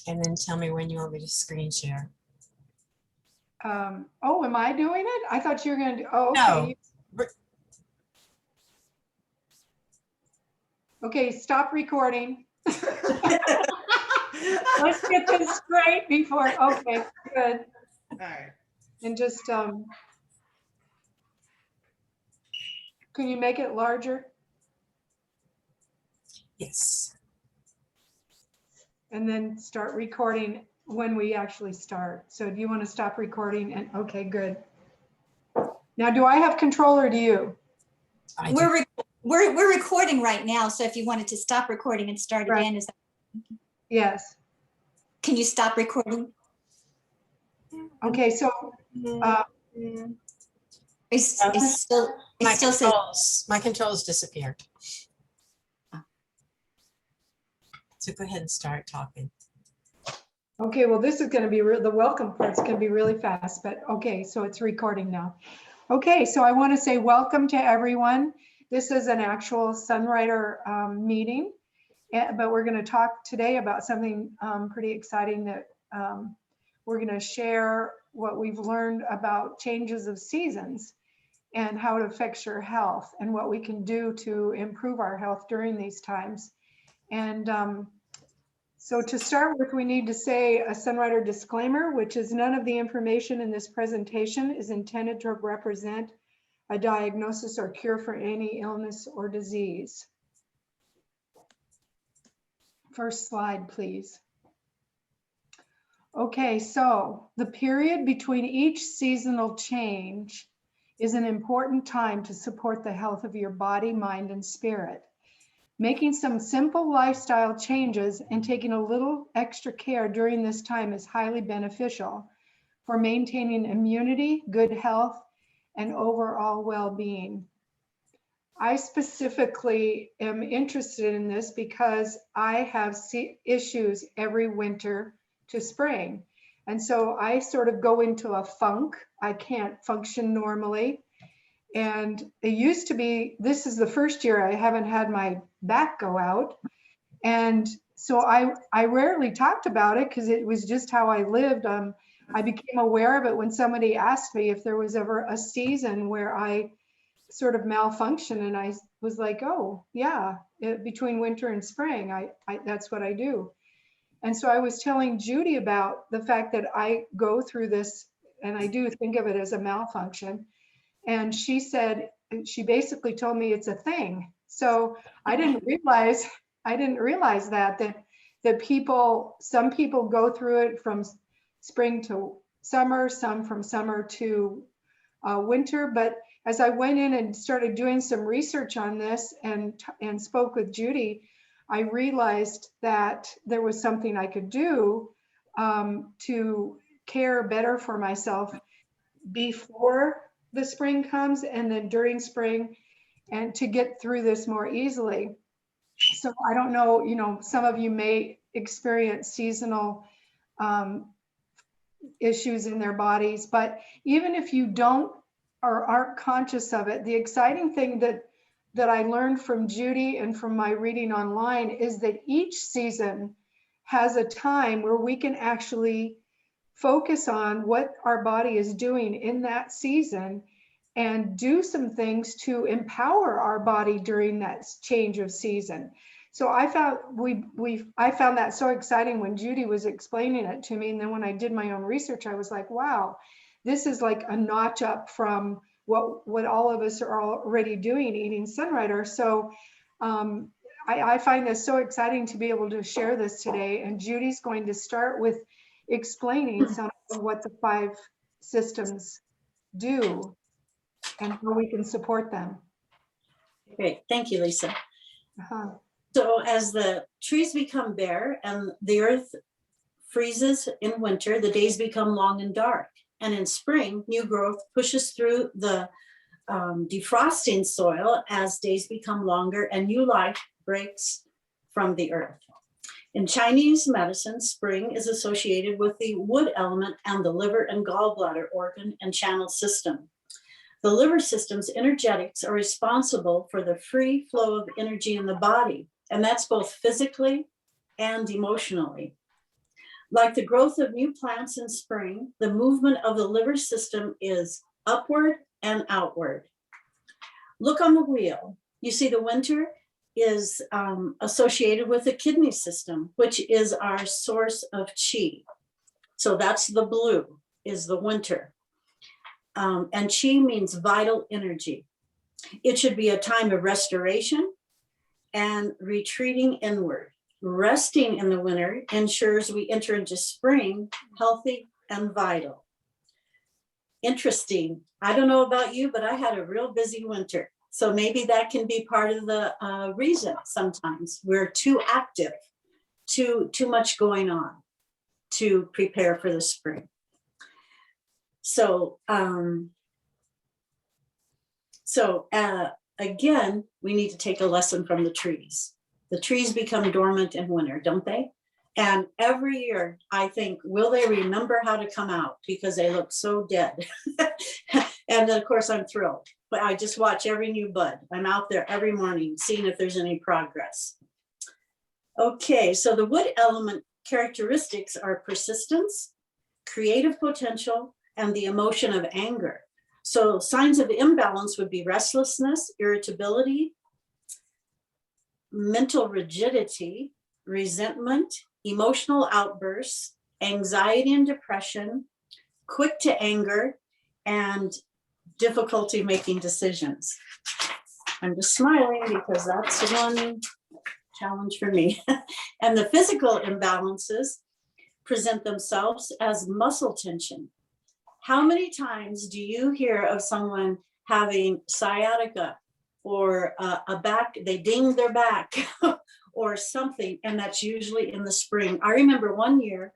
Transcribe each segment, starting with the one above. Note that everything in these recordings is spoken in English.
And then tell me when you want me to screen share. Oh, am I doing it? I thought you were going to do, oh, okay. No. Okay, stop recording. Let's get this straight before, okay, good. All right. And just, can you make it larger? Yes. And then start recording when we actually start. So do you want to stop recording? And okay, good. Now, do I have control or do you? We're recording right now. So if you wanted to stop recording and start Right. again, is that? Yes. Can you stop recording? Okay, so It's still says My controls disappeared. So go ahead and start talking. okay, well, this is going to be the welcome part's going to be really fast, but okay, so it's recording now. Okay, so I want to say welcome to everyone. This is an actual Sunrider meeting, but we're going to talk today about something pretty exciting that we're going to share what we've learned about changes of seasons and how it affects your health and what we can do to improve our health during these times. And so to start with, we need to say a Sunrider disclaimer, which is none of the information in this presentation is intended to represent a diagnosis or cure for any illness or disease. First slide, please. Okay, so the period between each seasonal change is an important time to support the health of your body, mind, and spirit. Making some simple lifestyle changes and taking a little extra care during this time is highly beneficial for maintaining immunity, good health, and overall well-being. I specifically am interested in this because I have issues every winter to spring. And so I sort of go into a funk. I can't function normally. And it used to be, this is the first year I haven't had my back go out. And so I rarely talked about it because it was just how I lived. I became aware of it when somebody asked me if there was ever a season where I sort of malfunction, and I was like, oh yeah, between winter and spring, that's what I do. And so I was telling Judy about the fact that I go through this, and I do think of it as a malfunction. And she said, she basically told me it's a thing. So I didn't realize that some people go through it from spring to summer, some from summer to winter. But as I went in and started doing some research on this and spoke with Judy, I realized that there was something I could do to care better for myself before the spring comes and then during spring, and to get through this more easily. So I don't know, some of you may experience seasonal issues in their bodies, but even if you don't or aren't conscious of it, the exciting thing that I learned from Judy and from my reading online is that each season has a time where we can actually focus on what our body is doing in that season and do some things to empower our body during that change of season. So I found I found that so exciting when Judy was explaining it to me. And then when I did my own research, I was like, wow, this is like a notch up from what all of us are already doing, eating Sunrider. So I find this so exciting to be able to share this today. And Judy's going to start with explaining some of what the 5 systems do and how we can support them. Great, thank you, Lisa. So as the trees become bare and the earth freezes in winter, the days become long and dark. And in spring, new growth pushes through the defrosting soil as days become longer and new life breaks from the earth. In Chinese medicine, spring is associated with the wood element and the liver and gallbladder organ and channel system. The liver system's energetics are responsible for the free flow of energy in the body, and that's both physically and emotionally. Like the growth of new plants in spring, the movement of the liver system is upward and outward. Look on the wheel. You see the winter is associated with the kidney system, which is our source of chi. So that's the blue, is the winter. And chi means vital energy. It should be a time of restoration and retreating inward. Resting in the winter ensures we enter into spring healthy and vital. Interesting. I don't know about you, but I had a real busy winter. So maybe that can be part of the reason sometimes we're too active, too much going on to prepare for the spring. So, again, we need to take a lesson from the trees. The trees become dormant in winter, don't they? And every year I think, will they remember how to come out? Because they look so dead. And then of course I'm thrilled, but I just watch every new bud. I'm out there every morning seeing if there's any progress. Okay, so the wood element characteristics are persistence, creative potential, and the emotion of anger. So signs of imbalance would be restlessness, irritability, mental rigidity, resentment, emotional outbursts, anxiety and depression, quick to anger, and difficulty making decisions. I'm just smiling because that's one challenge for me. And the physical imbalances present themselves as muscle tension. How many times do you hear of someone having sciatica or a back, they ding their back or something, and that's usually in the spring. I remember one year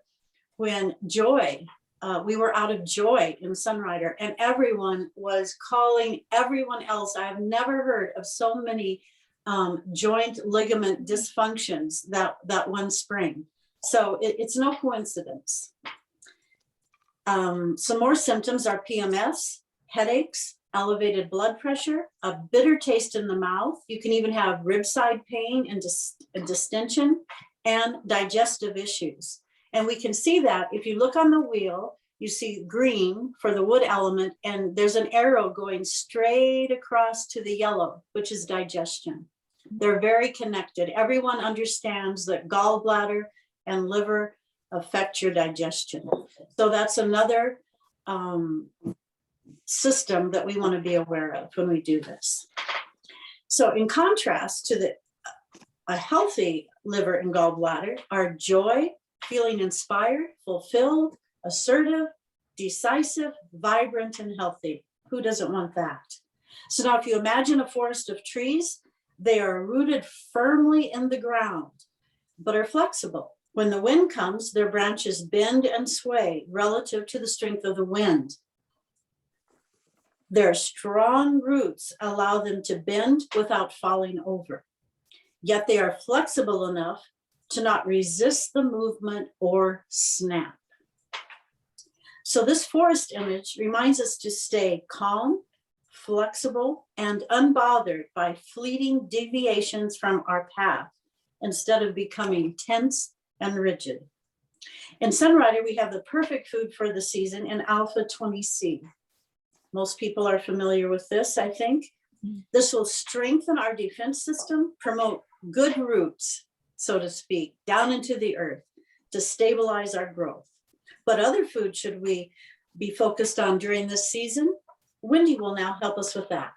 when Joy, we were out of Joy in Sunrider, and everyone was calling everyone else. I have never heard of so many joint ligament dysfunctions that one spring. So it's no coincidence. Some more symptoms are PMS, headaches, elevated blood pressure, a bitter taste in the mouth. You can even have ribside pain and distension and digestive issues. And we can see that if you look on the wheel, you see green for the wood element, and there's an arrow going straight across to the yellow, which is digestion. They're very connected. Everyone understands that gallbladder and liver affect your digestion. So that's another system that we want to be aware of when we do this. So in contrast to a healthy liver and gallbladder are joy, feeling inspired, fulfilled, assertive, decisive, vibrant, and healthy. Who doesn't want that? So now if you imagine a forest of trees, they are rooted firmly in the ground, but are flexible. When the wind comes, their branches bend and sway relative to the strength of the wind. Their strong roots allow them to bend without falling over. Yet they are flexible enough to not resist the movement or snap. So this forest image reminds us to stay calm, flexible, and unbothered by fleeting deviations from our path instead of becoming tense and rigid. In Sunrider, we have the perfect food for the season in Alpha 20C. Most people are familiar with this, I think. This will strengthen our defense system, promote good roots, so to speak, down into the earth to stabilize our growth. What other food should we be focused on during this season? Wendy will now help us with that.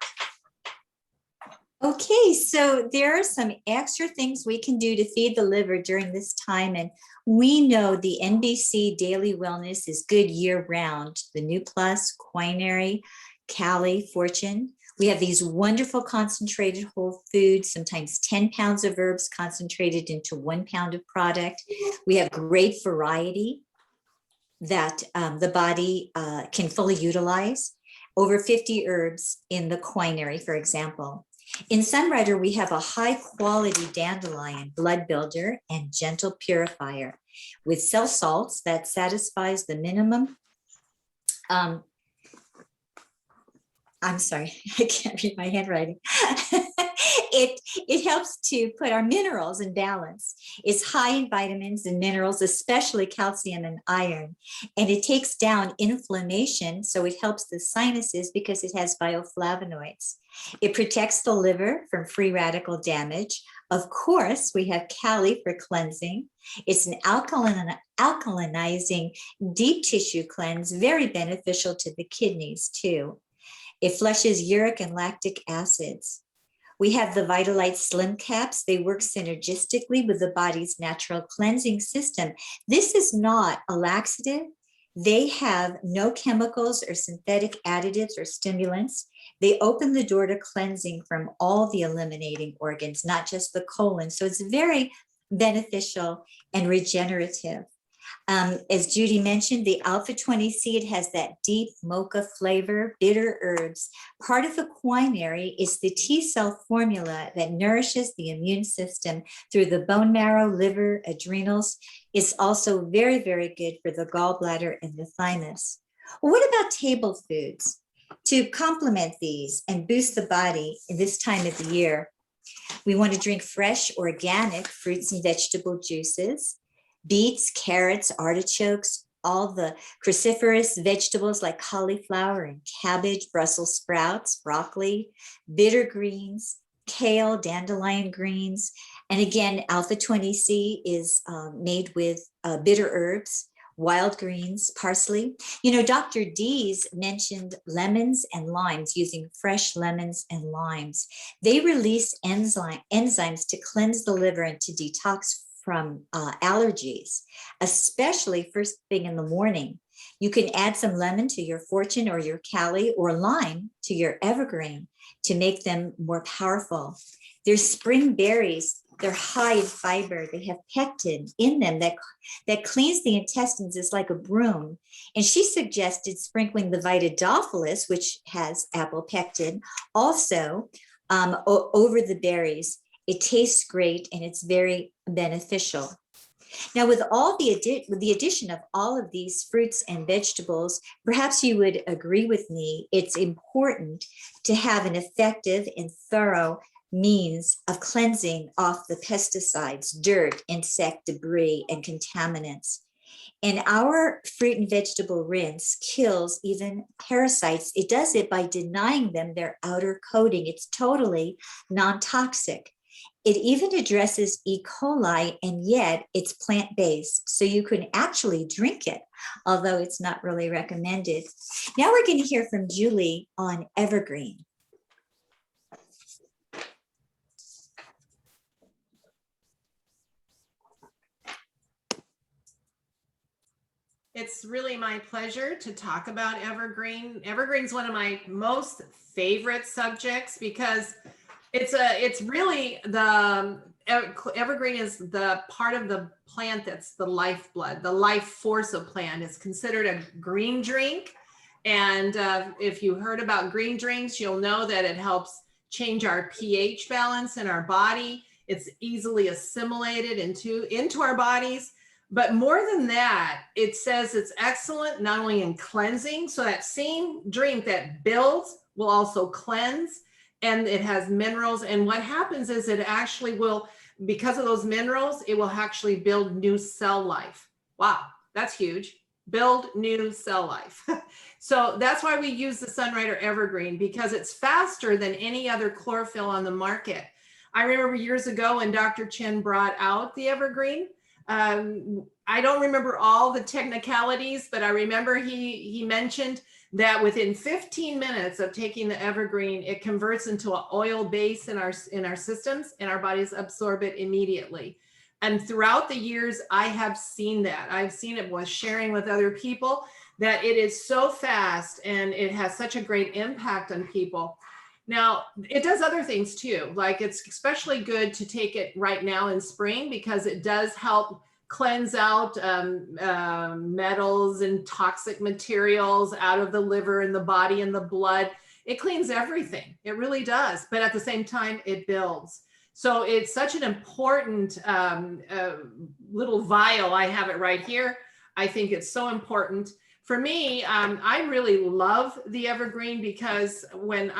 Okay, so there are some extra things we can do to feed the liver during this time. And we know the NBC Daily Wellness is good year round. The New Plus, Quinary, Cali, Fortune. We have these wonderful concentrated whole foods, sometimes 10 pounds of herbs concentrated into 1 pound of product. We have great variety that the body can fully utilize. Over 50 herbs in the Quinary, for example. In Sunrider, we have a high quality dandelion blood builder and gentle purifier with cell salts that satisfies the minimum. I'm sorry, I can't read my handwriting. It helps to put our minerals in balance. It's high in vitamins and minerals, especially calcium and iron. And it takes down inflammation, so it helps the sinuses because it has bioflavonoids. It protects the liver from free radical damage. Of course, we have Kali for cleansing. It's an alkalinizing deep tissue cleanse, very beneficial to the kidneys too. It flushes uric and lactic acids. We have the Vitalite Slim Caps. They work synergistically with the body's natural cleansing system. This is not a laxative. They have no chemicals or synthetic additives or stimulants. They open the door to cleansing from all the eliminating organs, not just the colon. So it's very beneficial and regenerative. As Judy mentioned, the Alpha 20 seed has that deep mocha flavor, bitter herbs. Part of the quinary is the T cell formula that nourishes the immune system through the bone marrow, liver, adrenals. It's also very, very good for the gallbladder and the thymus. Well, what about table foods? To complement these and boost the body in this time of the year, we want to drink fresh, organic fruits and vegetable juices. Beets, carrots, artichokes, all the cruciferous vegetables like cauliflower and cabbage, Brussels sprouts, broccoli, bitter greens, kale, dandelion greens. And again, Alpha 20C is made with bitter herbs, wild greens, parsley. You know, Dr. Dees mentioned lemons and limes, using fresh lemons and limes. They release enzymes to cleanse the liver and to detox from allergies, especially first thing in the morning. You can add some lemon to your Fortune or your Kali, or lime to your Evergreen to make them more powerful. There's spring berries. They're high in fiber. They have pectin in them that cleans the intestines. It's like a broom. And she suggested sprinkling the Vitadophilus, which has apple pectin, also over the berries. It tastes great and it's very beneficial. Now, with the addition of all of these fruits and vegetables, perhaps you would agree with me, it's important to have an effective and thorough means of cleansing off the pesticides, dirt, insect debris, and contaminants. And our fruit and vegetable rinse kills even parasites. It does it by denying them their outer coating. It's totally non-toxic. It even addresses E. coli, and yet it's plant-based. So you can actually drink it, although it's not really recommended. Now we're going to hear from Julie on Evergreen. It's really my pleasure to talk about Evergreen. Evergreen's one of my most favorite subjects because it's really the evergreen is the part of the plant that's the lifeblood, the life force of plant. It's considered a green drink. And if you heard about green drinks, you'll know that it helps change our pH balance in our body. It's easily assimilated into our bodies. But more than that, it says it's excellent not only in cleansing, so that same drink that builds will also cleanse, and it has minerals. And what happens is it actually will, because of those minerals, it will actually build new cell life. Wow, that's huge. Build new cell life. So that's why we use the Sunrider Evergreen, because it's faster than any other chlorophyll on the market. I remember years ago when Dr. Chen brought out the Evergreen. I don't remember all the technicalities, but I remember he mentioned that within 15 minutes of taking the Evergreen, it converts into an oil base in our systems, and our bodies absorb it immediately. And throughout the years, I have seen that. I've seen it with sharing with other people, that it is so fast and it has such a great impact on people. Now, it does other things too. Like, it's especially good to take it right now in spring, because it does help cleanse out metals and toxic materials out of the liver and the body and the blood. It cleans everything. It really does. But at the same time, it builds. So it's such an important little vial. I have it right here. I think it's so important. For me, I really love the Evergreen, because when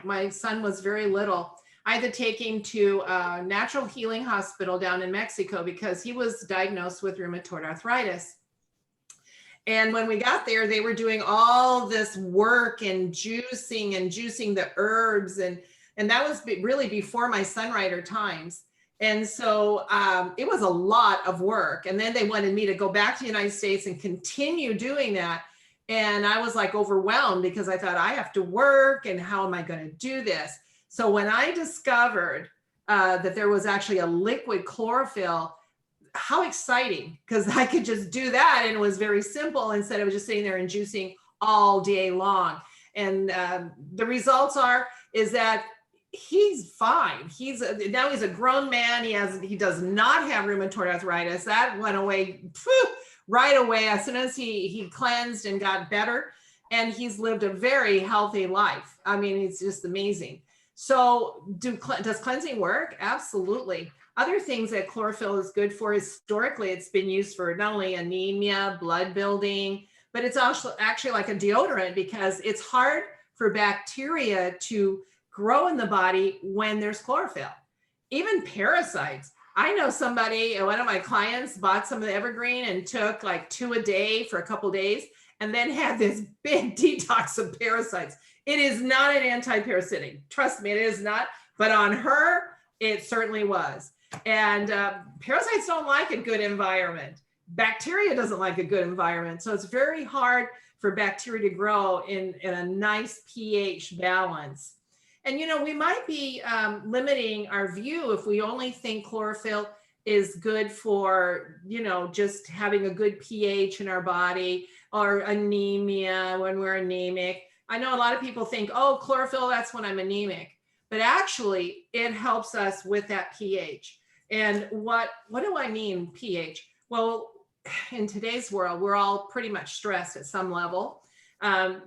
my son was very little, I had to take him to a natural healing hospital down in Mexico because he was diagnosed with rheumatoid arthritis. And when we got there, they were doing all this work and juicing the herbs. And that was really before my Sunrider times. And so it was a lot of work. And then they wanted me to go back to the United States and continue doing that. And I was like overwhelmed because I thought, I have to work, and how am I going to do this? So when I discovered that there was actually a liquid chlorophyll, how exciting, because I could just do that, and it was very simple instead of just sitting there and juicing all day long. And the results is that he's fine. Now he's a grown man. He does not have rheumatoid arthritis. That went away right away as soon as he cleansed and got better. And he's lived a very healthy life. I mean, it's just amazing. So does cleansing work? Absolutely. Other things that chlorophyll is good for, historically, it's been used for not only anemia, blood building, but it's also actually like a deodorant, because it's hard for bacteria to grow in the body when there's chlorophyll. Even parasites. I know one of my clients bought some of the evergreen and took like 2 a day for a couple of days, and then had this big detox of parasites. It is not an anti-parasitic. Trust me, it is not. But on her, it certainly was. And parasites don't like a good environment. Bacteria doesn't like a good environment. So it's very hard for bacteria to grow in a nice pH balance. And, we might be limiting our view if we only think chlorophyll is good for, just having a good pH in our body, or anemia when we're anemic. I know a lot of people think, oh, chlorophyll, that's when I'm anemic. But actually, it helps us with that pH. And what do I mean pH? Well, in today's world, we're all pretty much stressed at some level.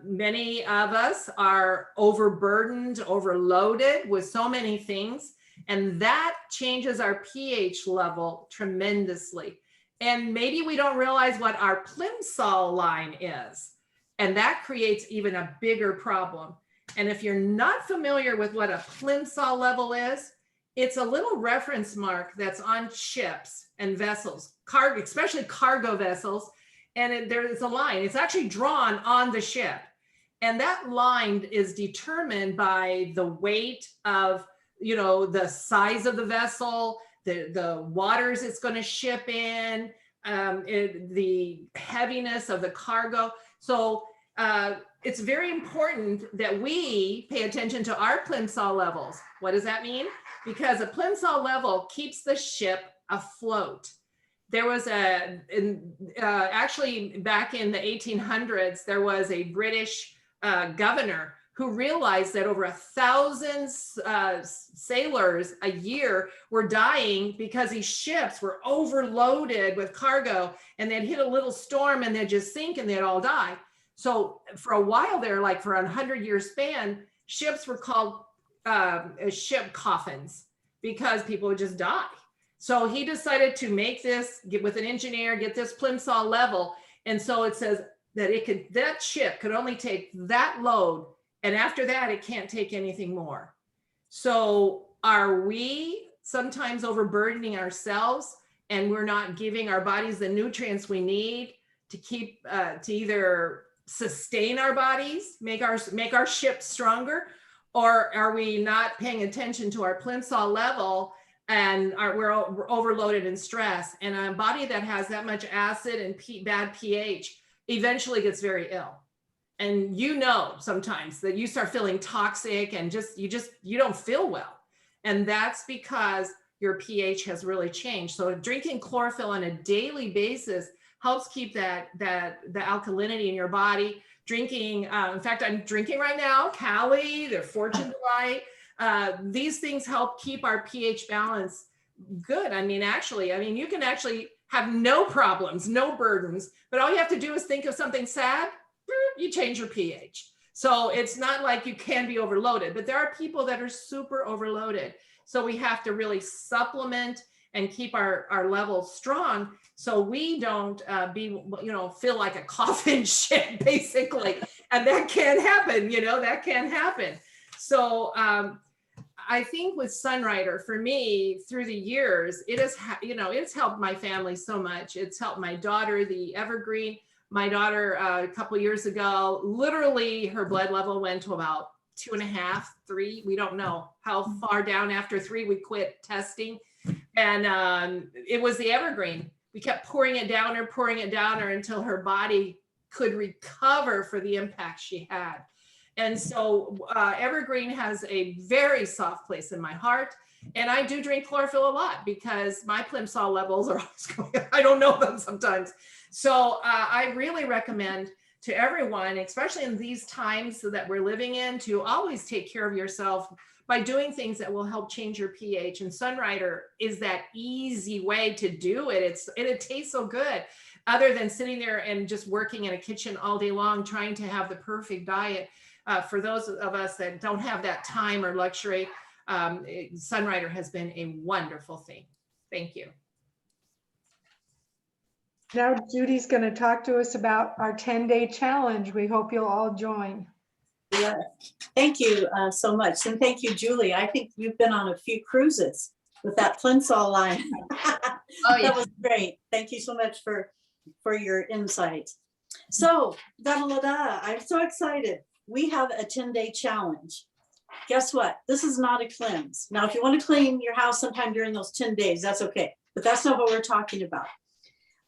Many of us are overburdened, overloaded with so many things, and that changes our pH level tremendously. And maybe we don't realize what our Plimsoll line is, and that creates even a bigger problem. And if you're not familiar with what a Plimsoll level is, it's a little reference mark that's on ships and vessels, especially cargo vessels. And there's a line, it's actually drawn on the ship. And that line is determined by the weight of, the size of the vessel, the waters it's going to ship in, the heaviness of the cargo. So it's very important that we pay attention to our Plimsoll levels. What does that mean? Because a Plimsoll level keeps the ship afloat. There was actually back in the 1800s, there was a British governor who realized that over 1,000 sailors a year were dying because these ships were overloaded with cargo, and they'd hit a little storm and they'd just sink and they'd all die. So for a while there, like for a 100-year span, ships were called ship coffins because people would just die. So he decided to make this, get with an engineer, get this Plimsoll level. And so it says that that ship could only take that load. And after that, it can't take anything more. So are we sometimes overburdening ourselves, and we're not giving our bodies the nutrients we need to keep, to either sustain our bodies, make our ship stronger, or are we not paying attention to our Plimsoll level, and we're overloaded in stress? And a body that has that much acid and bad pH eventually gets very ill. And sometimes that you start feeling toxic and you don't feel well. And that's because your pH has really changed. So drinking chlorophyll on a daily basis helps keep the alkalinity in your body. Drinking, in fact, I'm drinking right now, Cali, their Fortune Delight. These things help keep our pH balance good. You can actually have no problems, no burdens, but all you have to do is think of something sad, you change your pH. So it's not like you can be overloaded, but there are people that are super overloaded. So we have to really supplement and keep our levels strong, so we don't feel like a coffin ship, basically. And that can happen, that can happen. So I think with Sunrider, for me, through the years, it has, it's helped my family so much. It's helped my daughter, the Evergreen. My daughter, a couple years ago, literally her blood level went to about 2.5, 3. We don't know how far down after 3 we quit testing. And it was the Evergreen. We kept pouring it down her until her body could recover for the impact she had. And so Evergreen has a very soft place in my heart. And I do drink chlorophyll a lot because my plimsoll levels are always going, I don't know them sometimes. So I really recommend to everyone, especially in these times that we're living in, to always take care of yourself by doing things that will help change your pH. And Sunrider is that easy way to do it. It tastes so good, other than sitting there and just working in a kitchen all day long, trying to have the perfect diet. For those of us that don't have that time or luxury, Sunrider has been a wonderful thing. Thank you. Now Judy's going to talk to us about our 10-day challenge. We hope you'll all join. Yeah. Thank you so much. And thank you, Julie. I think you've been on a few cruises with that Plimsoll line. Oh, yeah. That was great. Thank you so much for your insights. So, I'm so excited. We have a 10-day challenge. Guess what? This is not a cleanse. Now, if you want to clean your house sometime during those 10 days, that's okay. But that's not what we're talking about.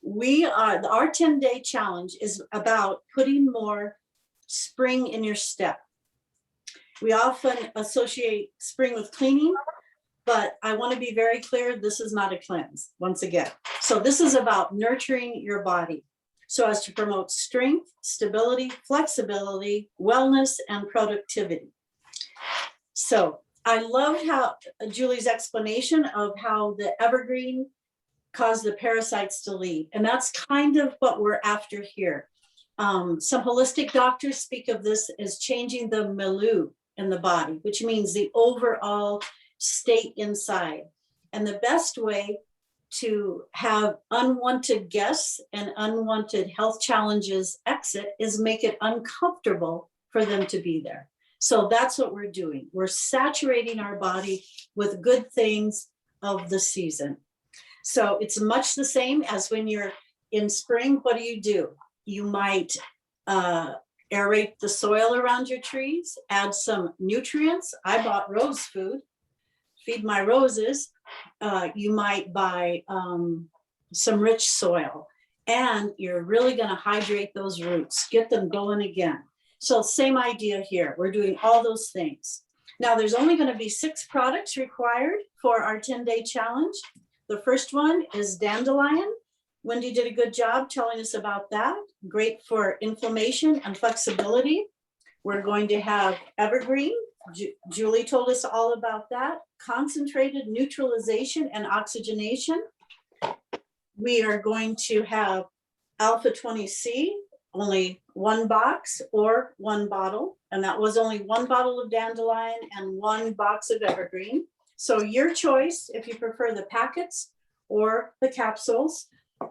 Our 10-day challenge is about putting more spring in your step. We often associate spring with cleaning, but I want to be very clear, this is not a cleanse, once again. So this is about nurturing your body so as to promote strength, stability, flexibility, wellness, and productivity. So I love how Julie's explanation of how the Evergreen caused the parasites to leave. And that's kind of what we're after here. Some holistic doctors speak of this as changing the milieu in the body, which means the overall state inside. And the best way to have unwanted guests and unwanted health challenges exit is make it uncomfortable for them to be there. So that's what we're doing. We're saturating our body with good things of the season. So it's much the same as when you're in spring. What do? You might aerate the soil around your trees, add some nutrients. I bought rose food, feed my roses. You might buy some rich soil, and you're really going to hydrate those roots, get them going again. So same idea here. We're doing all those things. Now there's only going to be 6 products required for our 10-day challenge. The first one is dandelion. Wendy did a good job telling us about that. Great for inflammation and flexibility. We're going to have evergreen. Julie told us all about that. Concentrated neutralization and oxygenation. We are going to have alpha 20C, only 1 box or 1 bottle. And that was only 1 bottle of dandelion and 1 box of evergreen. So your choice if you prefer the packets or the capsules.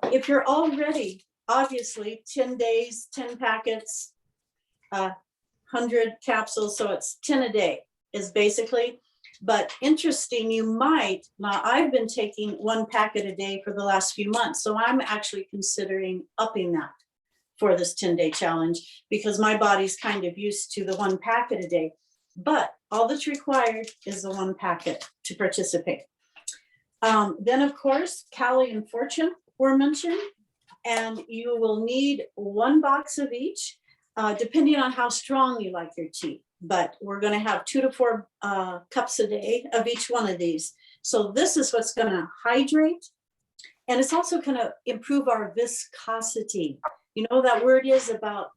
If you're already, obviously, 10 days, 10 packets, 100 capsules, so it's 10 a day is basically. But interesting, you might, now I've been taking 1 packet a day for the last few months, so I'm actually considering upping that for this 10-day challenge because my body's kind of used to the 1 packet a day. But all that's required is the 1 packet to participate. Then, of course, Callie and Fortune were mentioned, and you will need 1 box of each, depending on how strong you like your tea. But we're going to have 2 to 4 cups a day of each one of these. So this is what's going to hydrate, and it's also going to improve our viscosity. You know that word is about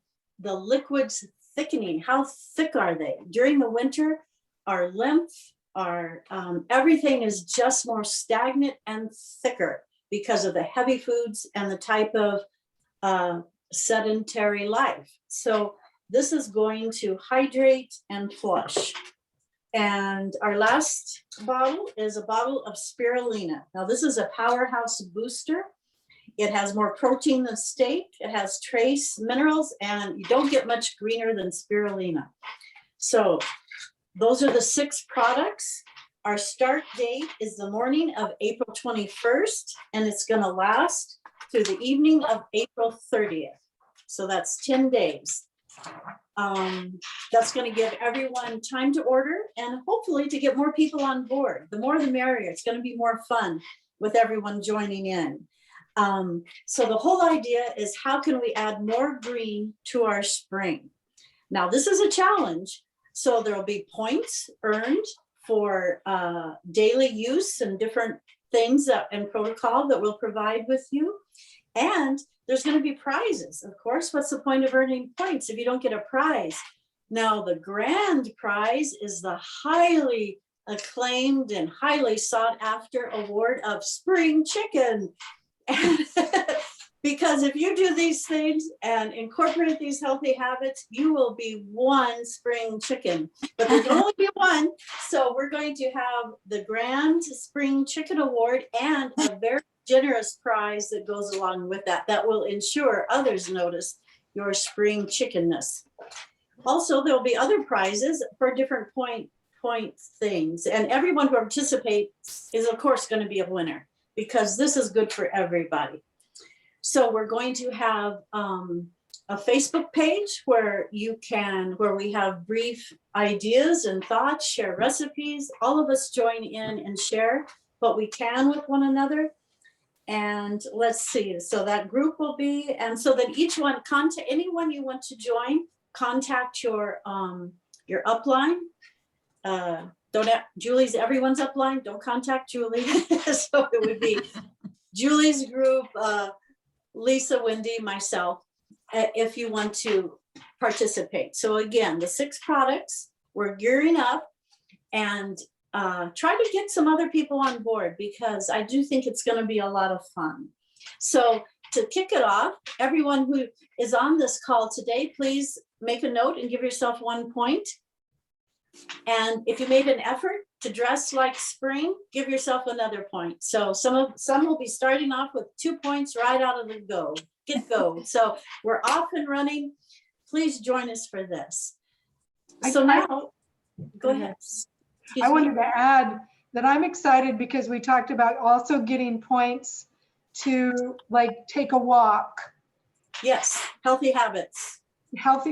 the liquids thickening. How thick are they? During the winter, our lymph, our everything is just more stagnant and thicker because of the heavy foods and the type of sedentary life. So this is going to hydrate and flush. And our last bottle is a bottle of spirulina. Now this is a powerhouse booster. It has more protein than steak. It has trace minerals, and you don't get much greener than spirulina. So those are the 6 products. Our start date is the morning of April 21st, and it's going to last through the evening of April 30th. So that's 10 days. That's going to give everyone time to order and hopefully to get more people on board. The more the merrier. It's going to be more fun with everyone joining in. So the whole idea is, how can we add more green to our spring? Now, this is a challenge. So there'll be points earned for daily use and different things and protocol that we'll provide with you. And there's going to be prizes. Of course, what's the point of earning points if you don't get a prize? Now, the grand prize is the highly acclaimed and highly sought after award of spring chicken. Because if you do these things and incorporate these healthy habits, you will be one spring chicken. But there's only be one. So we're going to have the Grand Spring Chicken Award and a very generous prize that goes along with that, that will ensure others notice your spring chickenness. Also, there'll be other prizes for different point things. And everyone who participates is, of course, going to be a winner, because this is good for everybody. So we're going to have a Facebook page where we have brief ideas and thoughts, share recipes. All of us join in and share what we can with one another. And let's see, so that group will be, and so that each one, contact anyone you want to join, contact your upline. Julie's everyone's upline, don't contact Julie. So it would be Julie's group, Lisa, Wendy, myself, if you want to participate. So again, the 6 products, we're gearing up, and try to get some other people on board, because I do think it's going to be a lot of fun. So to kick it off, everyone who is on this call today, please make a note and give yourself 1 point. And if you made an effort to dress like spring, give yourself another point. So some will be starting off with 2 points right out of the get-go. So we're off and running. Please join us for this. So now, go ahead. I wanted to add that I'm excited because we talked about also getting points to like take a walk. Yes, healthy habits.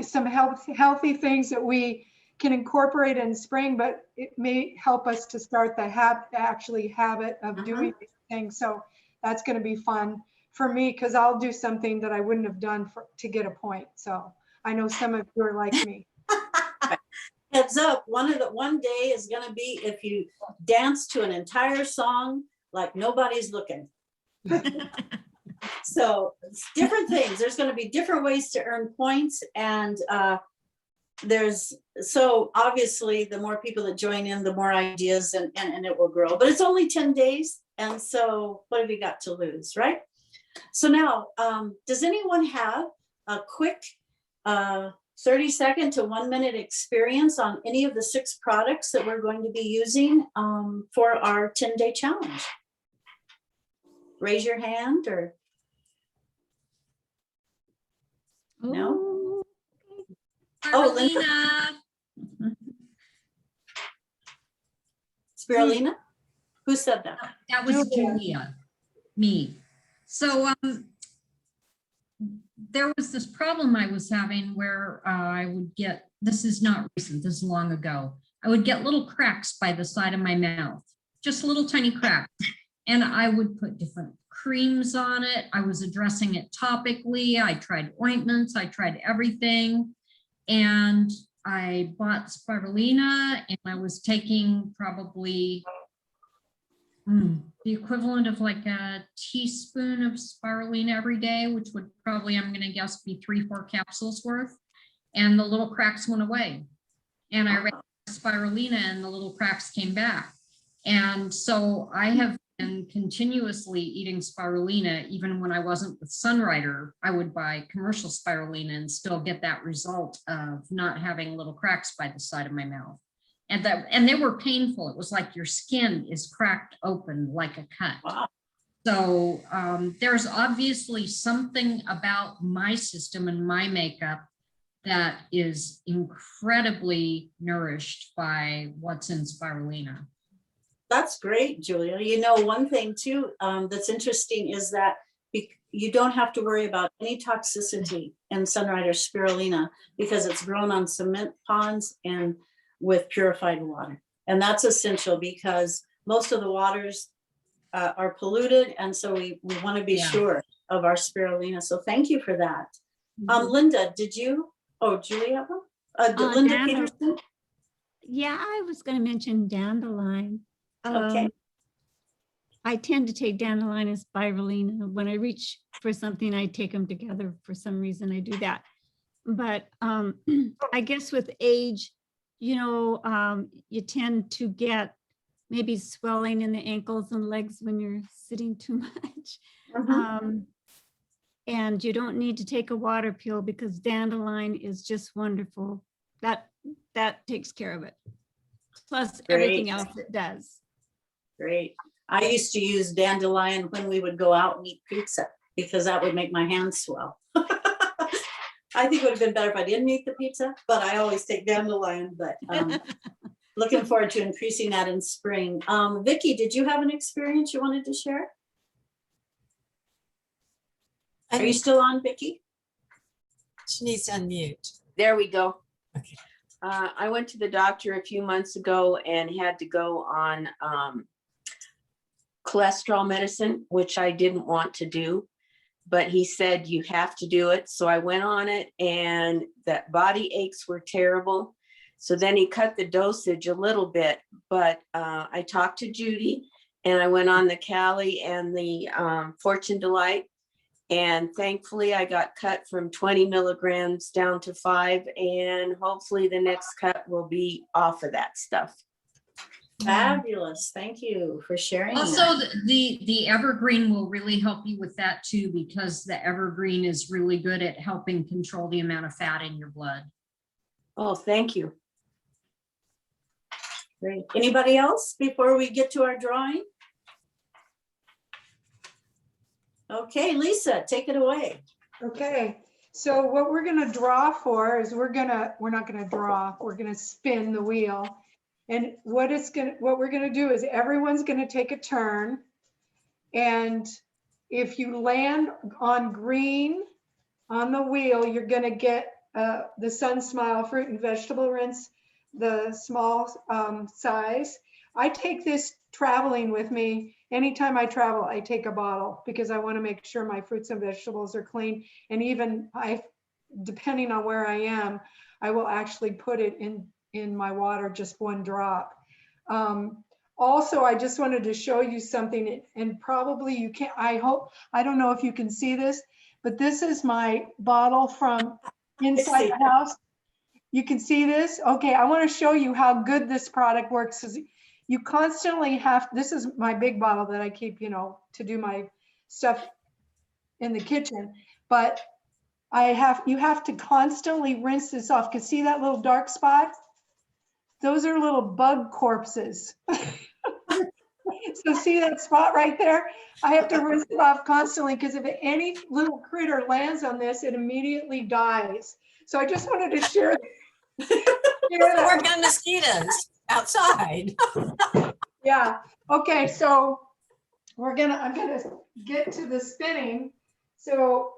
Some healthy things that we can incorporate in spring, but it may help us to start the habit of doing these things. So that's going to be fun for me, because I'll do something that I wouldn't have done to get a point. So I know some of you are like me. Heads up, one day is going to be if you dance to an entire song like nobody's looking. So it's different things. There's going to be different ways to earn points, and so obviously the more people that join in, the more ideas, and it will grow. But it's only 10 days, and so what have you got to lose, right? So now, does anyone have a quick 30-second to 1 minute experience on any of the 6 products that we're going to be using for our 10-day challenge? Raise your hand, or no? Oh, Linda. Spirulina? Who said that? That was Julia, me. So there was this problem I was having where I would get, this is not recent, this is long ago, I would get little cracks by the side of my mouth, just little tiny cracks. And I would put different creams on it. I was addressing it topically. I tried ointments, I tried everything. And I bought spirulina, and I was taking probably the equivalent of like a teaspoon of spirulina every day, which would probably, I'm going to guess, be 3-4 capsules worth. And the little cracks went away. And I read spirulina and the little cracks came back. And so I have been continuously eating spirulina. Even when I wasn't with Sunrider, I would buy commercial spirulina and still get that result of not having little cracks by the side of my mouth. And they were painful. It was like your skin is cracked open like a cut. Wow. So there's obviously something about my system and my makeup that is incredibly nourished by what's in spirulina. That's great, Julia. You know, one thing too, that's interesting is that you don't have to worry about any toxicity in Sunrider spirulina because it's grown on cement ponds and with purified water. And that's essential because most of the waters are polluted. And so we want to be Yeah. sure of our spirulina. So thank you for that. Mhm. Linda, did you? Oh, Julia? Linda Dandel- Peterson? Yeah, I was going to mention dandelion. Okay. I tend to take dandelion and spirulina. When I reach for something, I take them together. For some reason, I do that. But I guess with age, you tend to get maybe swelling in the ankles and legs when you're sitting too much. Mhm. And you don't need to take a water pill because dandelion is just wonderful. That takes care of it. Plus everything Great. else it does. Great. I used to use dandelion when we would go out and eat pizza because that would make my hands swell. I think it would have been better if I didn't eat the pizza, but I always take dandelion, but looking forward to increasing that in spring. Vicki, did you have an experience you wanted to share? Are you still on, Vicki? She needs to unmute. There we go. Okay. I went to the doctor a few months ago and had to go on cholesterol medicine, which I didn't want to do, but he said you have to do it. So I went on it and that body aches were terrible. So then he cut the dosage a little bit, but I talked to Judy and I went on the Cali and the Fortune Delight. And thankfully I got cut from 20 milligrams down to 5, and hopefully the next cut will be off of that stuff. Fabulous. Thank you for sharing. that. Also, the evergreen will really help you with that too, because the evergreen is really good at helping control the amount of fat in your blood. Oh, thank you. Great. Anybody else before we get to our drawing? Okay, Lisa, take it away. Okay, so what we're gonna draw for is we're not gonna draw, we're gonna spin the wheel. And what we're gonna do is everyone's gonna take a turn. And if you land on green on the wheel, you're gonna get the Sun Smile fruit and vegetable rinse, the small size. I take this traveling with me. Anytime I travel, I take a bottle because I want to make sure my fruits and vegetables are clean. And even depending on where I am, I will actually put it in my water, just one drop. Also, I just wanted to show you something, and probably you can't, I don't know if you can see this, but this is my bottle from inside the house. You can see this? Okay, I want to show you how good this product works. You constantly this is my big bottle that I keep, to do my stuff in the kitchen, but you have to constantly rinse this off. Can you see that little dark spot? Those are little bug corpses. So see that spot right there? I have to rinse it off constantly because if any little critter lands on this, it immediately dies. So I just wanted to share that. Work on mosquitoes outside. Yeah. Okay. So I'm gonna get to the spinning. So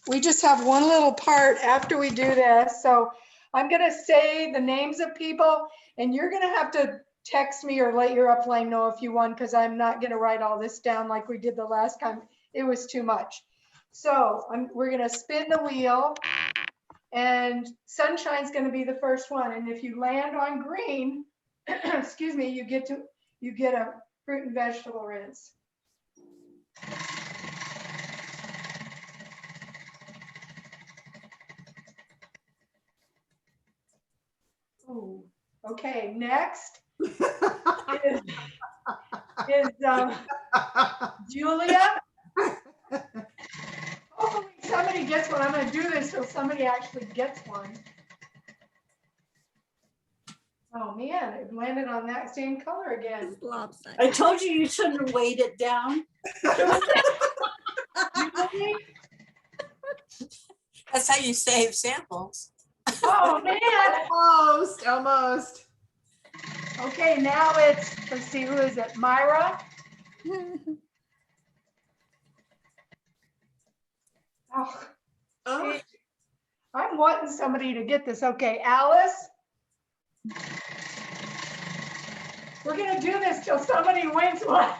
we just have one little part after we do this. So I'm gonna say the names of people, and you're gonna have to text me or let your upline know if you want, because I'm not gonna write all this down like we did the last time. It was too much. So we're gonna spin the wheel, and Sunshine's gonna be the first one. And if you land on green, excuse me, you get a fruit and vegetable rinse. Ooh, okay, next is Julia. Hopefully somebody gets one. I'm gonna do this so somebody actually gets one. Oh man, it landed on that same color again. It's lopsided. I told you shouldn't have weighed it down. Julie? That's how you save samples. Oh man. Almost. Okay, now it's, let's see, who is it? Myra? Oh, Oh, gee. I'm wanting somebody to get this. Okay, Alice? We're gonna do this till somebody wins one.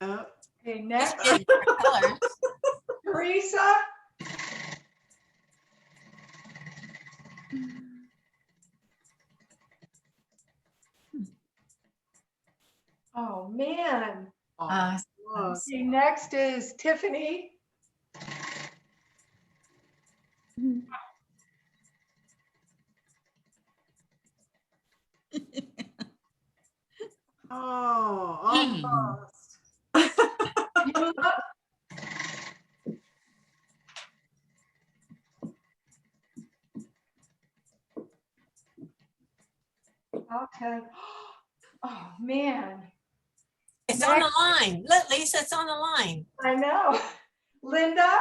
oh. Okay, Just next, get different colors. Teresa? Oh, man. Uh, Okay, next is Tiffany. Oh, almost. Beulah? Okay. Oh, man. It's on the line. Look, Lisa, it's on the line. I know. Linda?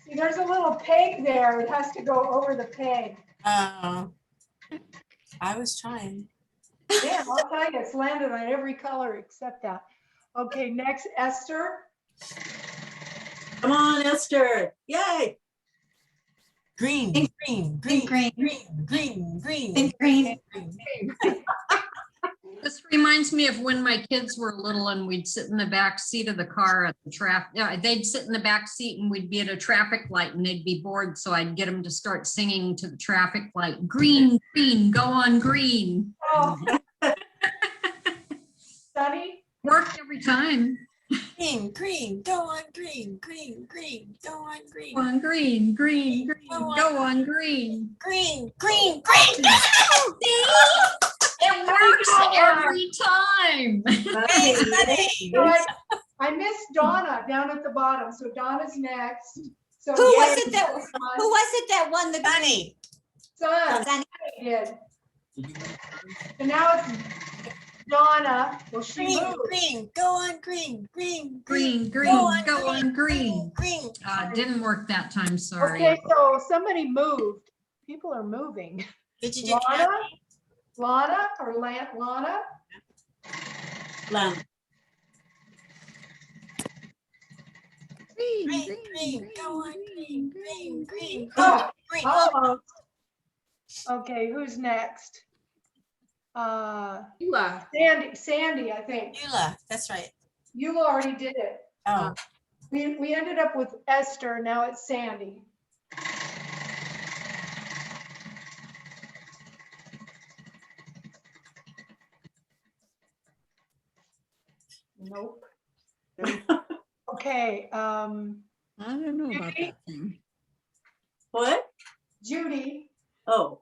See, there's a little peg there. It has to go over the peg. I was trying. Yeah, I'll tell you, it's landed on every color except that. Okay, next, Esther. Come on, Esther. Yay. Green, Pink, green, pink, green, green. green, green, Pink, green. green. This reminds me of when my kids were little and we'd sit in the back seat of the car at the traffic. Yeah, they'd sit in the back seat and we'd be at a traffic light and they'd be bored. So I'd get them to start singing to the traffic light, green, green, go on green. Oh. Sunny? Worked every time. Green, green, go on green, green, green, go on green. Go on green, green, green, go on green. Green, green, green. It works every time. Hey, buddy. So I missed Donna down at the bottom, so Donna's next. So Who was yay, it that, who was it that won the Bunny. Son Sunny? did. And now it's Donna. Well, she Green, moved. green, go on green, green, Green, green, go on green. green. Didn't work that time, sorry. Okay, so somebody moved. People are moving. Did you do Lana? Kathy? Lana or Lana? Lamb. Green, green, go on green, green, green, Oh, green. almost. Okay, who's next? Beulah. Sandy, I think. Beulah, that's right. You already did it. Oh, We ended up with Esther, now it's Sandy. Nope. Okay, I don't know about that thing. What? Judy. Oh.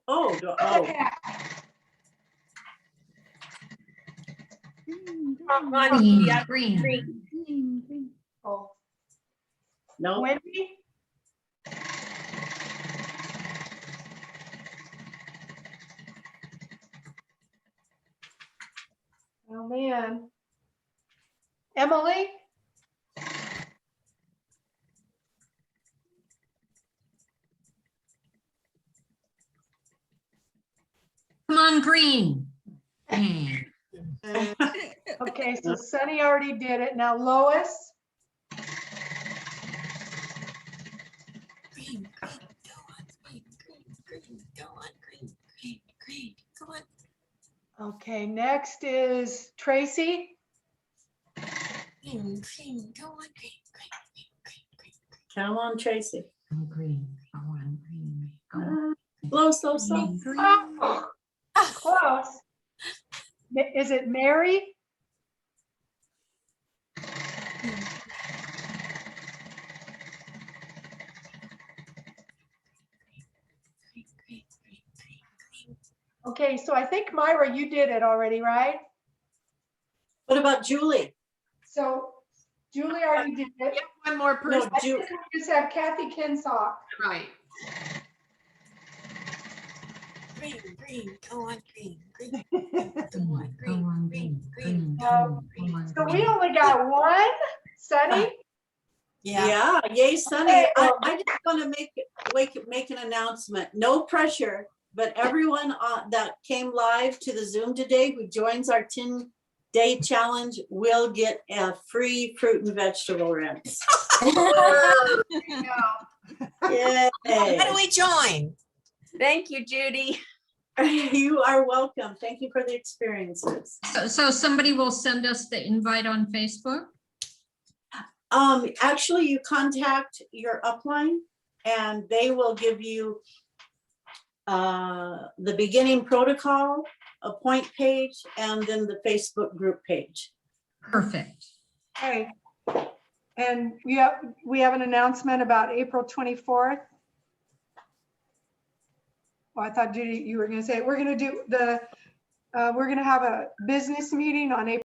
Green, green. Oh, No. Wendy. Oh, man. Emily. Come on, green. Man. Okay, so Sunny already did it. Now Lois. green, green, go on green, green, green, go on green, green, green, go on. Okay, next is Tracy. Green, green, go on green, green, green, green, green. Come on, Tracy. Go green, go on green. Go on Slow. green, green. Oh, close. Is it Mary? Green, green, green, green, green. Okay, so I think Myra, you did it already, right? What about Julie? So Julie already did it. Yep, one more No, person. I think we just have Kathy Kinsock. Right. Green, green, go on green, green, go Green, on go green, on green, green, green, green, green, So go on So we green. only got one, Sunny. Yeah, yay, Sunny. I just want to make an announcement. No pressure, but everyone that came live to the Zoom today who joins our 10-day challenge will get a free fruit and vegetable rinse. Yay. How do we join? Thank you, Judy. You are welcome. Thank you for the experiences. So somebody will send us the invite on Facebook? Actually, you contact your upline and they will give you the beginning protocol, a point page, and then the Facebook group page. Perfect. Okay. And we have an announcement about April 24th. Well, I thought, Judy, you were going to say, we're going to have a business meeting on April